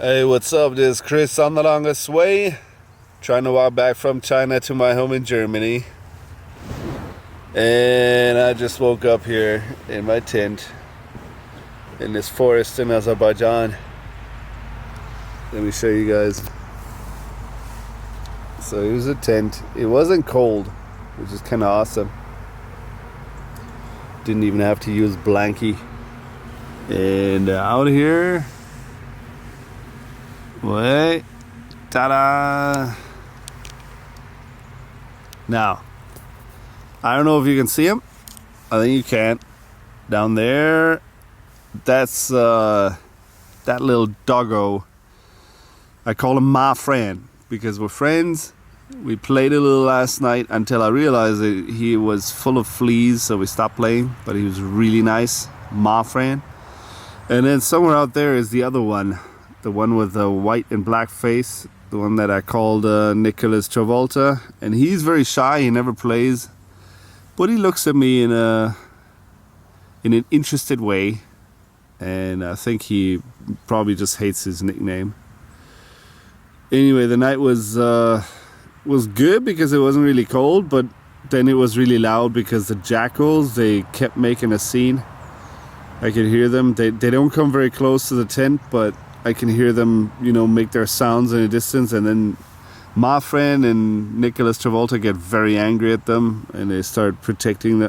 Hey, what's up? This is Chris on the longest way, trying to walk back from China to my home in Germany. And I just woke up here in my tent in this forest in Azerbaijan. Let me show you guys. So here's a tent. It wasn't cold, which is kind of awesome. Didn't even have to use blankie. And out here, wait, ta-da! Now, I don't know if you can see him. I think you can. Down there, that's that little doggo. I call him my friend because we're friends. We played a little last night until I realized that he was full of fleas, so we stopped playing. But he was really nice, my friend. And then somewhere out there is the other one, the one with the white and black face, the one that I called Nicholas Travolta. And he's very shy, he never plays, but he looks at me in an interested way, and I think he probably just hates his nickname. Anyway, the night was good because it wasn't really cold, but then it was really loud because the jackals, they kept making a scene. I could hear them. They don't come very close to the tent, but I can hear them, make their sounds in the distance. And then my friend and Nicholas Travolta get very angry at them, and they start protecting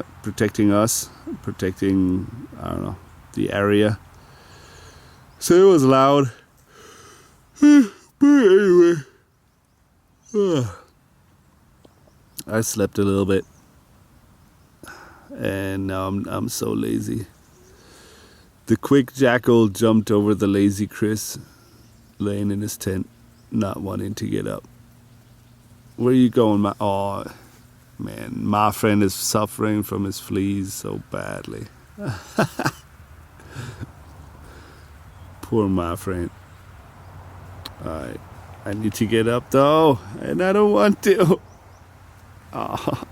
us, protecting, I don't know, the area. So it was loud. But anyway, I slept a little bit, and now I'm so lazy. The quick jackal jumped over the lazy Chris, laying in his tent, not wanting to get up. Where are you going, oh, man, my friend is suffering from his fleas so badly. Poor my friend. Alright, I need to get up though, and I don't want to. Oh.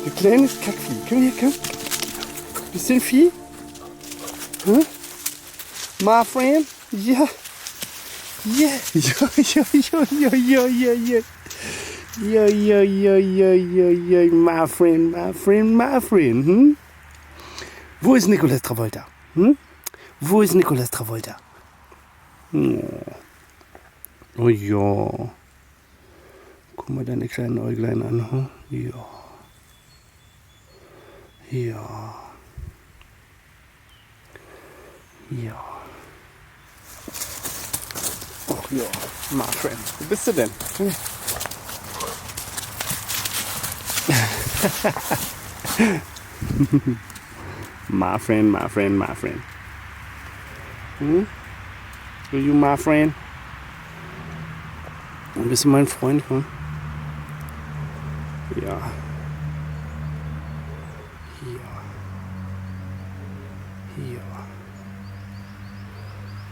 Du kleines Kackvieh, komm her, komm. Bist du ein Vieh? Huh? My friend? Ja. Yeah. Ja. My friend. Hm? Wo ist Nicholas Travolta? Hm? Wo ist Nicholas Travolta? Oh ja. Guck mal deine kleinen Äuglein an. Hm? Ja. Ja. Oh ja, my friend. Wo bist du denn? My friend. Hm? Are you my friend? Bist du mein Freund? Hm? Ja. Ja.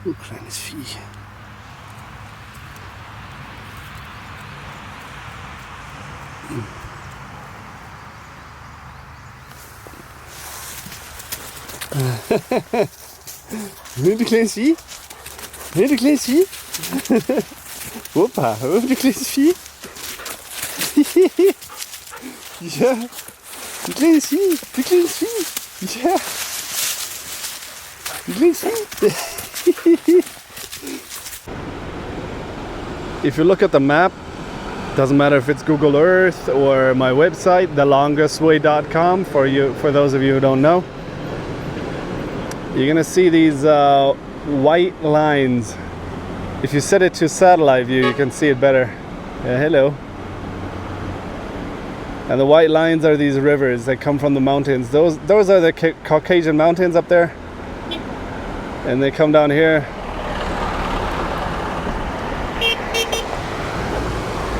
Du kleines Vieh. Du kleines Vieh? Du kleines Vieh? Opa, du kleines Vieh? Ja. Du kleines Vieh? Ja. If you look at the map, doesn't matter if it's Google Earth or my website, thelongestway.com, for those of you who don't know, you're gonna see these white lines. If you set it to satellite view, you can see it better. Hello. And the white lines are these rivers that come from the mountains. Those are the Caucasian mountains up there. And they come down here.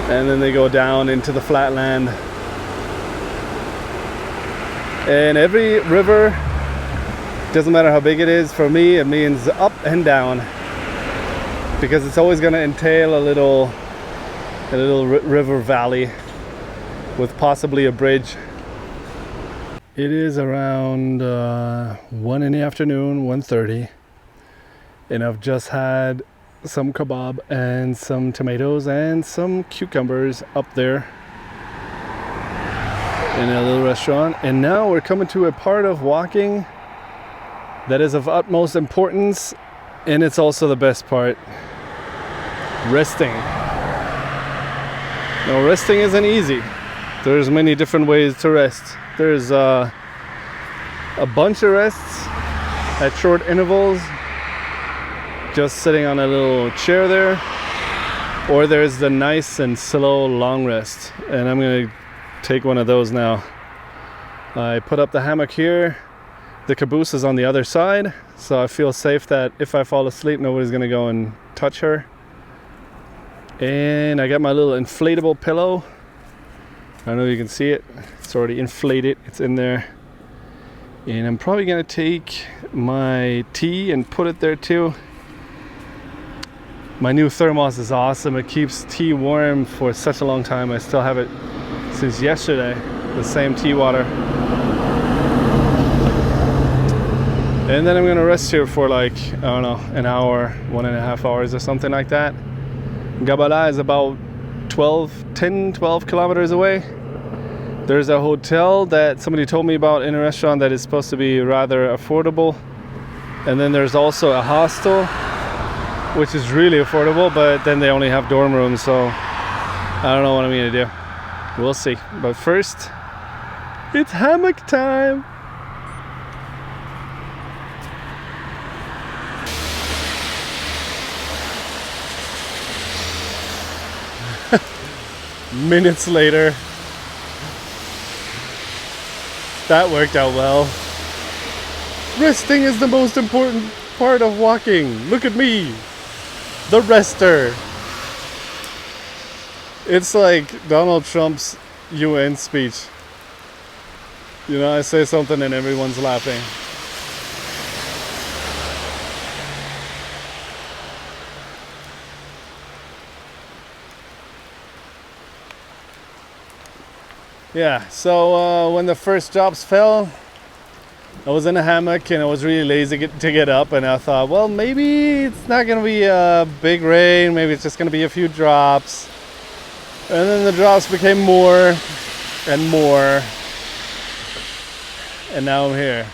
And then they go down into the flatland. And every river, doesn't matter how big it is, for me it means up and down. Because it's always going to entail a little river valley with possibly a bridge. It is around 1 in the afternoon, 1:30, and I've just had some kebab and some tomatoes and some cucumbers up there in a little restaurant. And now we're coming to a part of walking that is of utmost importance, and it's also the best part: resting. Now, resting isn't easy. There's many different ways to rest. There's a bunch of rests at short intervals, just sitting on a little chair there, or there's the nice and slow long rest, and I'm gonna take one of those now. I put up the hammock here. The caboose is on the other side, so I feel safe that if I fall asleep, nobody's gonna go and touch her. And I got my little inflatable pillow. I don't know if you can see it. It's already inflated. It's in there. And I'm probably gonna take my tea and put it there too. My new thermos is awesome. It keeps tea warm for such a long time. I still have it since yesterday. The same tea water. And then I'm gonna rest here for like, I don't know, an hour, 1.5 hours or something like that. Gabala is about 10, 12 kilometers away. There's a hotel that somebody told me about in a restaurant that is supposed to be rather affordable. And then there's also a hostel, which is really affordable, but then they only have dorm rooms, so I don't know what I'm gonna do. We'll see. But first, it's hammock time. Minutes later. That worked out well. Resting is the most important part of walking. Look at me, the rester. It's like Donald Trump's UN speech. You know, I say something and everyone's laughing. Yeah, so when the first drops fell, I was in a hammock and I was really lazy to get up, and I thought, well, maybe it's not gonna be a big rain, maybe it's just gonna be a few drops. And then the drops became more and more, and now I'm here.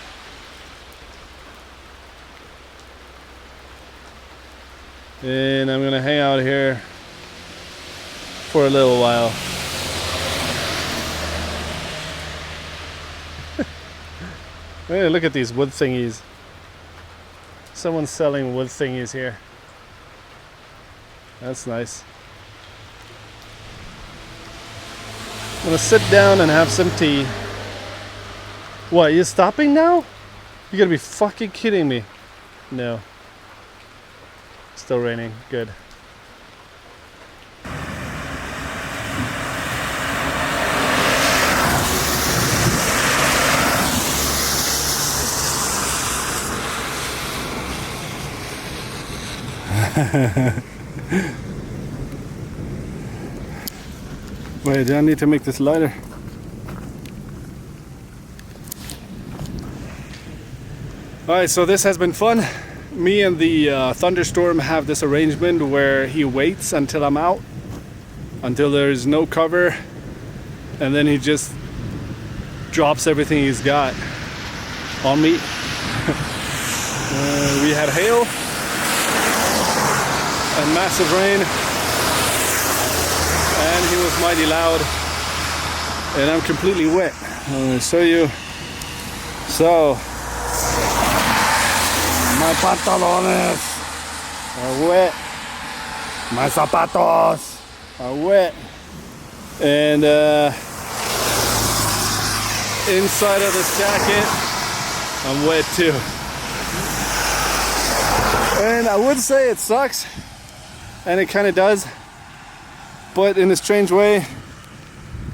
And I'm gonna hang out here for a little while. Hey, look at these wood thingies. Someone's selling wood thingies here. That's nice. I'm gonna sit down and have some tea. What, you stopping now? You gotta be fucking kidding me. No. Still raining, good. Wait, do I need to make this lighter? Alright, so this has been fun. Me and the thunderstorm have this arrangement where he waits until I'm out, until there's no cover, and then he just drops everything he's got on me. We had hail and massive rain, and he was mighty loud, and I'm completely wet. I'm gonna show you. So my pantalones are wet, my zapatos are wet, and inside of this jacket, I'm wet too. And I would say it sucks, and it kind of does, but in a strange way,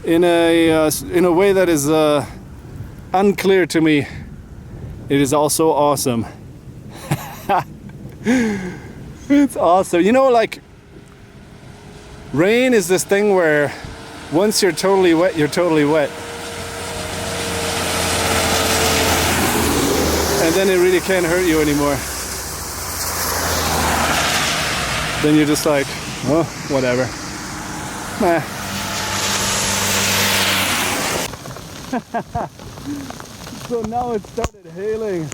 in a way that is unclear to me, it is also awesome. It's awesome. You know, like, rain is this thing where once you're totally wet, you're totally wet. And then it really can't hurt you anymore. Then you're just like, oh, whatever. Nah. So now it started hailing.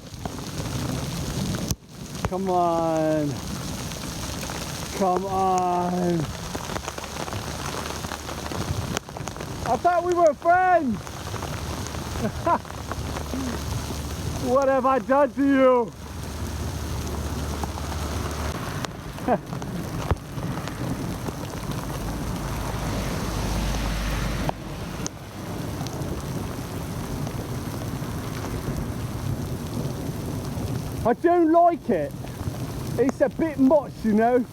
Come on. Come on. I thought we were friends. What have I done to you? I don't like it. It's a bit much, you know.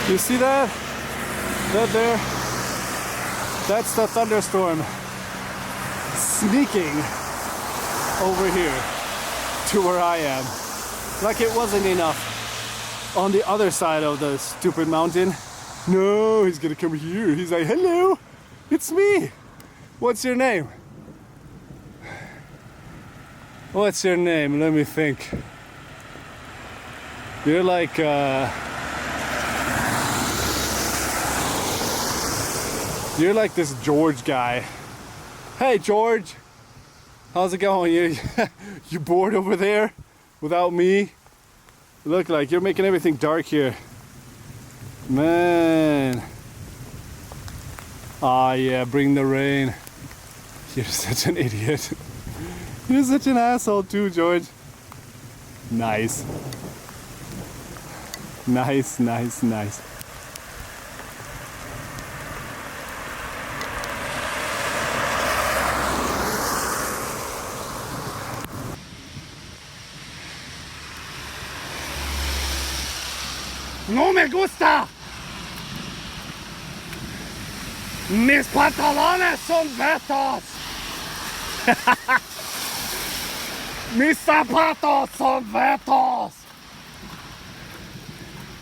You see that? That there? That's the thunderstorm sneaking over here to where I am. Like it wasn't enough on the other side of the stupid mountain. No, he's gonna come here. He's like, hello, it's me. What's your name? What's your name? Let me think. You're like, you're like this George guy. Hey George, how's it going? You bored over there without me? Look, like you're making everything dark here. Man. Ah yeah, bring the rain. You're such an idiot. You're such an asshole too, George. Nice. Nice, nice, nice. No me gusta. Mis pantalones son Wettos. Mis zapatos son Wettos.